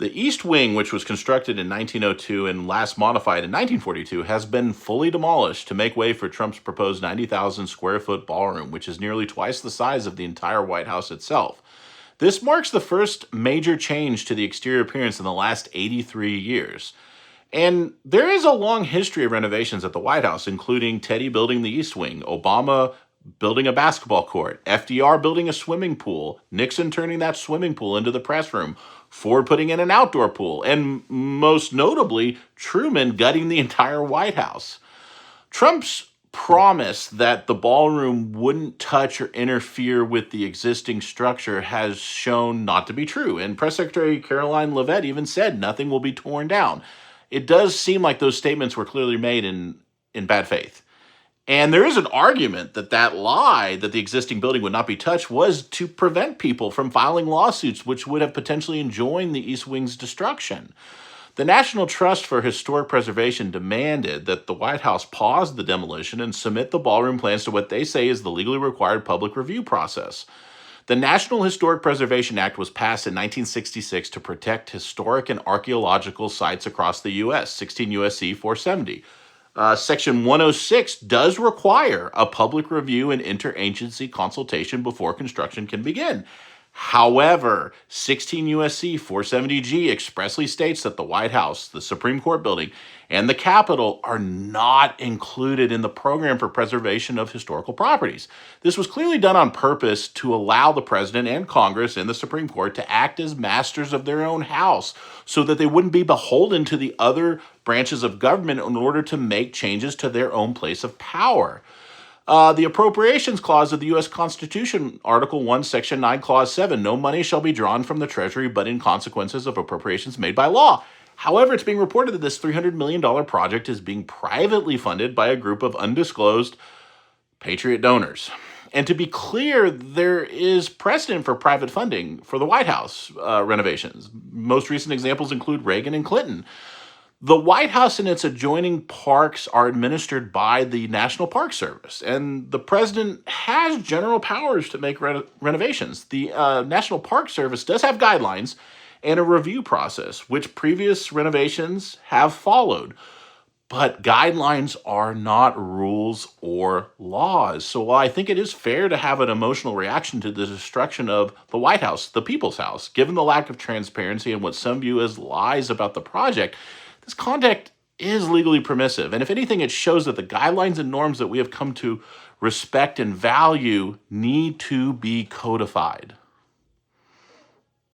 The East Wing, which was constructed in 1902 and last modified in 1942, has been fully demolished to make way for Trump's proposed 90,000 square foot ballroom, which is nearly twice the size of the entire White House itself. This marks the first major change to the exterior appearance in the last 83 years. And there is a long history of renovations at the White House, including Teddy building the East Wing, Obama building a basketball court, FDR building a swimming pool, Nixon turning that swimming pool into the press room, Ford putting in an outdoor pool, and most notably, Truman gutting the entire White House. Trump's promise that the ballroom wouldn't touch or interfere with the existing structure has shown not to be true. And Press Secretary Caroline Leavitt even said nothing will be torn down. It does seem like those statements were clearly made in bad faith. And there is an argument that that lie that the existing building would not be touched was to prevent people from filing lawsuits, which would have potentially enjoined the East Wing's destruction. The National Trust for Historic Preservation demanded that the White House pause the demolition and submit the ballroom plans to what they say is the legally required public review process. The National Historic Preservation Act was passed in 1966 to protect historic and archaeological sites across the U.S., 16 U.S.C. 470. Section 106 does require a public review and interagency consultation before construction can begin. However, 16 U.S.C. 470G expressly states that the White House, the Supreme Court building, and the Capitol are not included in the program for preservation of historical properties. This was clearly done on purpose to allow the president and Congress and the Supreme Court to act as masters of their own house so that they wouldn't be beholden to the other branches of government in order to make changes to their own place of power. The Appropriations Clause of the U.S. Constitution, Article 1, Section 9, Clause 7, no money shall be drawn from the Treasury but in consequences of appropriations made by law. However, it's being reported that this $300 million project is being privately funded by a group of undisclosed Patriot donors. And to be clear, there is precedent for private funding for the White House renovations. Most recent examples include Reagan and Clinton. The White House and its adjoining parks are administered by the National Park Service, and the president has general powers to make renovations. The National Park Service does have guidelines and a review process, which previous renovations have followed. But guidelines are not rules or laws. So while I think it is fair to have an emotional reaction to the destruction of the White House, the people's house, given the lack of transparency and what some view as lies about the project, this conduct is legally permissive. And if anything, it shows that the guidelines and norms that we have come to respect and value need to be codified.